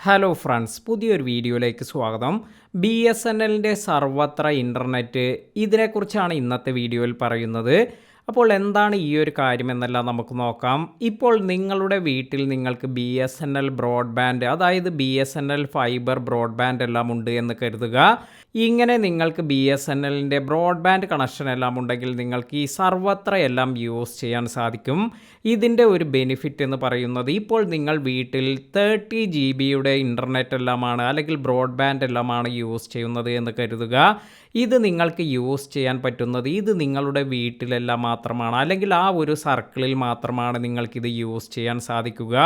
Hello friends, പുതിയൊരു വീഡിയോയിലേക്ക് സ്വാഗതം. ബി എസ് എൻ എല്ലിൻ്റെ സർവത്ര ഇൻ്റർനെറ്റ് ഇതിനെക്കുറിച്ചാണ് ഇന്നത്തെ വീഡിയോയിൽ പറയുന്നത്. അപ്പോൾ എന്താണ് ഈ ഒരു കാര്യമെന്നെല്ലാം നമുക്ക് നോക്കാം. ഇപ്പോൾ നിങ്ങളുടെ വീട്ടിൽ നിങ്ങൾക്ക് B S N L broadband, അതായത് B S N L fibre broadband എല്ലാം ഉണ്ട് എന്ന് കരുതുക. ഇങ്ങനെ നിങ്ങൾക്ക് ബി എസ് എൻ എല്ലിൻ്റെ ബ്രോഡ്ബാൻഡ് കണക്ഷൻ എല്ലാം ഉണ്ടെങ്കിൽ നിങ്ങൾക്ക് ഈ സർവത്ര എല്ലാം യൂസ് ചെയ്യാൻ സാധിക്കും. ഇതിൻ്റെ ഒരു ബെനിഫിറ്റ് എന്ന് പറയുന്നത്, ഇപ്പോൾ നിങ്ങൾ വീട്ടിൽ 30 GB ഇൻ്റർനെറ്റ് എല്ലാമാണ് അല്ലെങ്കിൽ ബ്രോഡ്ബാൻഡ് എല്ലാമാണ് യൂസ് ചെയ്യുന്നത് എന്ന് കരുതുക. ഇത് നിങ്ങൾക്ക് യൂസ് ചെയ്യാൻ പറ്റുന്നത് ഇത് നിങ്ങളുടെ വീട്ടിലെല്ലാം മാത്രമാണ്, അല്ലെങ്കിൽ ആ ഒരു സർക്കിളിൽ മാത്രമാണ് നിങ്ങൾക്കിത് യൂസ് ചെയ്യാൻ സാധിക്കുക.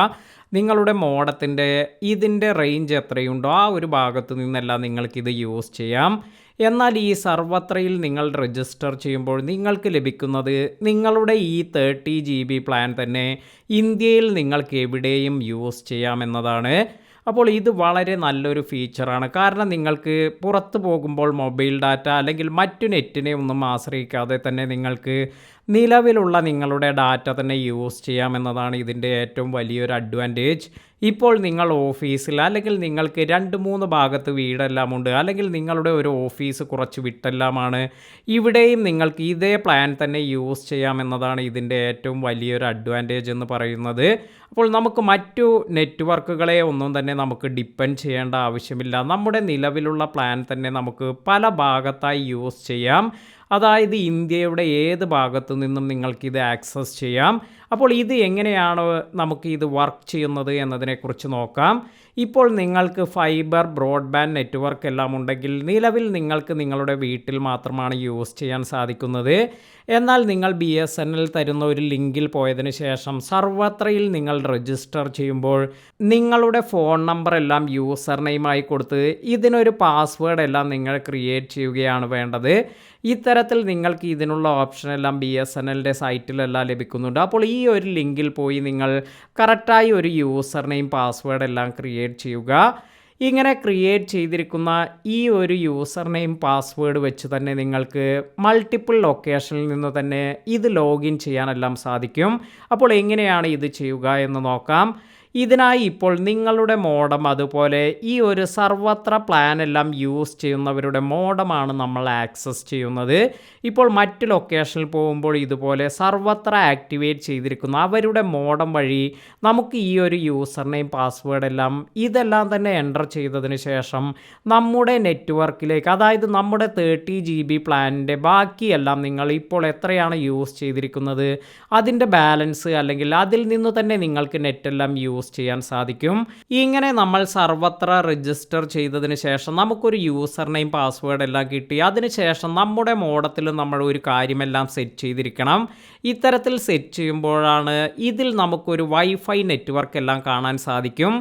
നിങ്ങളുടെ മോഡത്തിൻ്റെ ഇതിൻ്റെ റേഞ്ച് എത്രയുണ്ടോ ആ ഒരു ഭാഗത്തു നിന്നെല്ലാം നിങ്ങൾക്കിത് യൂസ് ചെയ്യാം. എന്നാൽ ഈ സർവത്രയിൽ നിങ്ങൾ രജിസ്റ്റർ ചെയ്യുമ്പോൾ നിങ്ങൾക്ക് ലഭിക്കുന്നത് നിങ്ങളുടെ ഈ 30 GB പ്ലാൻ തന്നെ ഇന്ത്യയിൽ നിങ്ങൾക്ക് എവിടെയും യൂസ് ചെയ്യാമെന്നതാണ്. അപ്പോൾ ഇത് വളരെ നല്ലൊരു ഫീച്ചറാണ്. കാരണം നിങ്ങൾക്ക് പുറത്ത് പോകുമ്പോൾ മൊബൈൽ ഡാറ്റ അല്ലെങ്കിൽ മറ്റു നെറ്റിനെ ഒന്നും ആശ്രയിക്കാതെ തന്നെ നിങ്ങൾക്ക് നിലവിലുള്ള നിങ്ങളുടെ ഡാറ്റ തന്നെ യൂസ് ചെയ്യാമെന്നതാണ് ഇതിൻ്റെ ഏറ്റവും വലിയൊരു അഡ്വാൻറ്റേജ്. ഇപ്പോൾ നിങ്ങൾ ഓഫീസിൽ അല്ലെങ്കിൽ നിങ്ങൾക്ക് 2-3 ഭാഗത്ത് വീടെല്ലാം ഉണ്ട്, അല്ലെങ്കിൽ നിങ്ങളുടെ ഒരു ഓഫീസ് കുറച്ച് വിട്ടെല്ലാമാണ്, ഇവിടെയും നിങ്ങൾക്ക് ഇതേ പ്ലാൻ തന്നെ യൂസ് ചെയ്യാമെന്നതാണ് ഇതിൻ്റെ ഏറ്റവും വലിയൊരു അഡ്വാൻറ്റേജ് എന്ന് പറയുന്നത്. അപ്പോൾ നമുക്ക് മറ്റു നെറ്റ്വർക്കുകളെ ഒന്നും തന്നെ നമുക്ക് ഡിപ്പെൻഡ് ചെയ്യേണ്ട ആവശ്യമില്ല. നമ്മുടെ നിലവിലുള്ള പ്ലാൻ തന്നെ നമുക്ക് പല ഭാഗത്തായി യൂസ് ചെയ്യാം. അതായത് ഇന്ത്യയുടെ ഏത് ഭാഗത്തു നിന്നും നിങ്ങൾക്കിത് ആക്സസ് ചെയ്യാം. അപ്പോൾ ഇത് എങ്ങനെയാണ് നമുക്ക് ഇത് വർക്ക് ചെയ്യുന്നത് എന്നതിനെക്കുറിച്ച് നോക്കാം. ഇപ്പോൾ നിങ്ങൾക്ക് ഫൈബർ ബ്രോഡ്ബാൻഡ് നെറ്റ്വർക്ക് എല്ലാം ഉണ്ടെങ്കിൽ നിലവിൽ നിങ്ങൾക്ക് നിങ്ങളുടെ വീട്ടിൽ മാത്രമാണ് യൂസ് ചെയ്യാൻ സാധിക്കുന്നത്. എന്നാൽ നിങ്ങൾ ബി എസ് എൻ എൽ തരുന്ന ഒരു ലിങ്കിൽ പോയതിന് ശേഷം സർവത്രയിൽ നിങ്ങൾ രജിസ്റ്റർ ചെയ്യുമ്പോൾ നിങ്ങളുടെ ഫോൺ നമ്പർ എല്ലാം യൂസർ നെയിമായി കൊടുത്ത് ഇതിനൊരു പാസ്വേഡ് എല്ലാം നിങ്ങൾ ക്രിയേറ്റ് ചെയ്യുകയാണ് വേണ്ടത്. ഇത്തരത്തിൽ നിങ്ങൾക്ക് ഇതിനുള്ള ഓപ്ഷൻ എല്ലാം ബി എസ് എൻ എല്ലിൻ്റെ സൈറ്റിലെല്ലാം ലഭിക്കുന്നുണ്ട്. അപ്പോൾ ഈ ഒരു ലിങ്കിൽ പോയി നിങ്ങൾ കറക്റ്റായി ഒരു യൂസർ നെയിം പാസ്വേഡ് എല്ലാം ക്രിയേറ്റ് ചെയ്യുക. ഇങ്ങനെ ക്രിയേറ്റ് ചെയ്തിരിക്കുന്ന ഈ ഒരു യൂസർ നെയിം പാസ്വേഡ് വെച്ച് തന്നെ നിങ്ങൾക്ക് മൾട്ടിപ്പിൾ ലൊക്കേഷനിൽ നിന്ന് തന്നെ ഇത് ലോഗിൻ ചെയ്യാനെല്ലാം സാധിക്കും. അപ്പോൾ എങ്ങനെയാണ് ഇത് ചെയ്യുക എന്ന് നോക്കാം. ഇതിനായി ഇപ്പോൾ നിങ്ങളുടെ മോഡം, അതുപോലെ ഈ ഒരു സർവത്ര പ്ലാൻ എല്ലാം യൂസ് ചെയ്യുന്നവരുടെ മോഡമാണ് നമ്മൾ ആക്സസ് ചെയ്യുന്നത്. ഇപ്പോൾ മറ്റ് ലൊക്കേഷനിൽ പോകുമ്പോൾ ഇതുപോലെ സർവത്ര ആക്ടിവേറ്റ് ചെയ്തിരിക്കുന്ന അവരുടെ മോഡം വഴി നമുക്ക് ഈ ഒരു യൂസർ നെയിം പാസ്വേഡ് എല്ലാം ഇതെല്ലാം തന്നെ എൻ്റർ ചെയ്തതിന് ശേഷം നമ്മുടെ നെറ്റ്വർക്കിലേക്ക്, അതായത് നമ്മുടെ 30 GB പ്ലാനിൻ്റെ ബാക്കിയെല്ലാം നിങ്ങൾ ഇപ്പോൾ എത്രയാണ് യൂസ് ചെയ്തിരിക്കുന്നത് അതിൻ്റെ ബാലൻസ്, അല്ലെങ്കിൽ അതിൽ നിന്ന് തന്നെ നിങ്ങൾക്ക് നെറ്റെല്ലാം യൂസ് ചെയ്യാൻ സാധിക്കും. ഇങ്ങനെ നമ്മൾ സർവത്ര രജിസ്റ്റർ ചെയ്തതിന് ശേഷം നമുക്കൊരു യൂസർ നെയിം പാസ്വേഡ് എല്ലാം കിട്ടി. അതിനുശേഷം നമ്മുടെ മോഡത്തിൽ നമ്മൾ ഒരു കാര്യമെല്ലാം സെറ്റ് ചെയ്തിരിക്കണം. ഇത്തരത്തിൽ സെറ്റ് ചെയ്യുമ്പോഴാണ് ഇതിൽ നമുക്കൊരു വൈഫൈ നെറ്റ്വർക്ക് എല്ലാം കാണാൻ സാധിക്കും.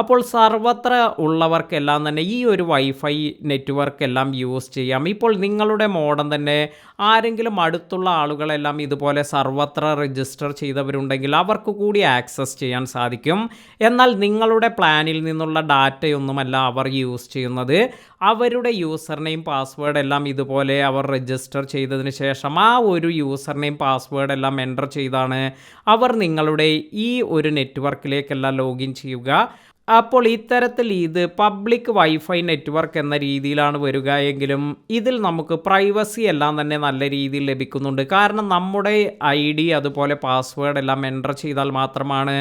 അപ്പോൾ സർവത്ര ഉള്ളവർക്കെല്ലാം തന്നെ ഈ ഒരു വൈഫൈ നെറ്റ്വർക്ക് എല്ലാം യൂസ് ചെയ്യാം. ഇപ്പോൾ നിങ്ങളുടെ മോഡം തന്നെ ആരെങ്കിലും അടുത്തുള്ള ആളുകളെല്ലാം ഇതുപോലെ സർവത്ര രജിസ്റ്റർ ചെയ്തവരുണ്ടെങ്കിൽ അവർക്ക് കൂടി ആക്സസ് ചെയ്യാൻ സാധിക്കും. എന്നാൽ നിങ്ങളുടെ പ്ലാനിൽ നിന്നുള്ള ഡാറ്റയൊന്നുമല്ല അവർ യൂസ് ചെയ്യുന്നത്. അവരുടെ യൂസർ നെയിം പാസ്വേഡ് എല്ലാം ഇതുപോലെ അവർ രജിസ്റ്റർ ചെയ്തതിന് ശേഷം ആ ഒരു യൂസർ നെയിം പാസ്വേഡ് എല്ലാം എൻ്റർ ചെയ്താണ് അവർ നിങ്ങളുടെ ഈ ഒരു നെറ്റ്വർക്കിലേക്കെല്ലാം ലോഗിൻ ചെയ്യുക. അപ്പോൾ ഇത്തരത്തിൽ ഇത് പബ്ലിക് വൈഫൈ നെറ്റ്വർക്ക് എന്ന രീതിയിലാണ് വരിക എങ്കിലും ഇതിൽ നമുക്ക് പ്രൈവസി എല്ലാം തന്നെ നല്ല രീതിയിൽ ലഭിക്കുന്നുണ്ട്. കാരണം നമ്മുടെ ID അതുപോലെ പാസ്വേഡ് എല്ലാം എൻ്റർ ചെയ്താൽ മാത്രമാണ്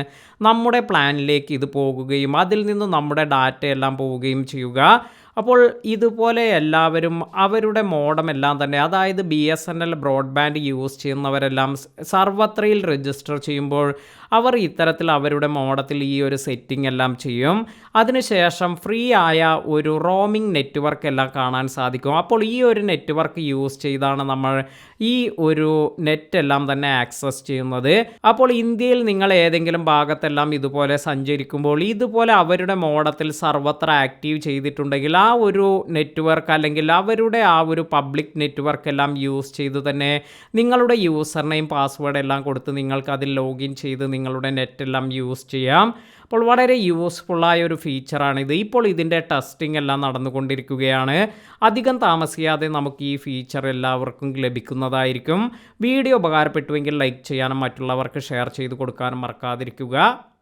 നമ്മുടെ പ്ലാനിലേക്ക് ഇത് പോകുകയും അതിൽ നിന്ന് നമ്മുടെ ഡാറ്റ എല്ലാം പോവുകയും ചെയ്യുക. അപ്പോൾ ഇതുപോലെ എല്ലാവരും അവരുടെ മോഡം എല്ലാം തന്നെ, അതായത് B S N L broadband use ചെയ്യുന്നവരെല്ലാം സർവത്രയിൽ രജിസ്റ്റർ ചെയ്യുമ്പോൾ അവർ ഇത്തരത്തിൽ അവരുടെ മോഡത്തിൽ ഈ ഒരു സെറ്റിംഗ് എല്ലാം ചെയ്യും. അതിനുശേഷം ഫ്രീ ആയ ഒരു റോമിംഗ് നെറ്റ്വർക്ക് എല്ലാം കാണാൻ സാധിക്കും. അപ്പോൾ ഈ ഒരു നെറ്റ്വർക്ക് യൂസ് ചെയ്താണ് നമ്മൾ ഈ ഒരു നെറ്റ് എല്ലാം തന്നെ ആക്സസ് ചെയ്യുന്നത്. അപ്പോൾ ഇന്ത്യയിൽ നിങ്ങൾ ഏതെങ്കിലും ഭാഗത്തെല്ലാം ഇതുപോലെ സഞ്ചരിക്കുമ്പോൾ ഇതുപോലെ അവരുടെ മോഡത്തിൽ സർവത്ര ആക്റ്റീവ് ചെയ്തിട്ടുണ്ടെങ്കിൽ ആ ഒരു നെറ്റ്വർക്ക് അല്ലെങ്കിൽ അവരുടെ ആ ഒരു പബ്ലിക് നെറ്റ്വർക്ക് എല്ലാം യൂസ് ചെയ്ത് തന്നെ നിങ്ങളുടെ യൂസർ നെയിം പാസ്വേഡ് എല്ലാം കൊടുത്ത് നിങ്ങൾക്ക് അതിൽ ലോഗിൻ ചെയ്ത് നിങ്ങളുടെ നെറ്റെല്ലാം യൂസ് ചെയ്യാം. അപ്പോൾ വളരെ യൂസ്ഫുള്ളായ ഒരു ഫീച്ചറാണിത്. ഇപ്പോൾ ഇതിൻ്റെ ടെസ്റ്റിംഗ് എല്ലാം നടന്നുകൊണ്ടിരിക്കുകയാണ്. അധികം താമസിയാതെ നമുക്ക് ഈ ഫീച്ചർ എല്ലാവർക്കും ലഭിക്കുന്നതായിരിക്കും. വീഡിയോ ഉപകാരപ്പെട്ടുവെങ്കിൽ ലൈക്ക് ചെയ്യാനും മറ്റുള്ളവർക്ക് ഷെയർ ചെയ്ത് കൊടുക്കാനും മറക്കാതിരിക്കുക.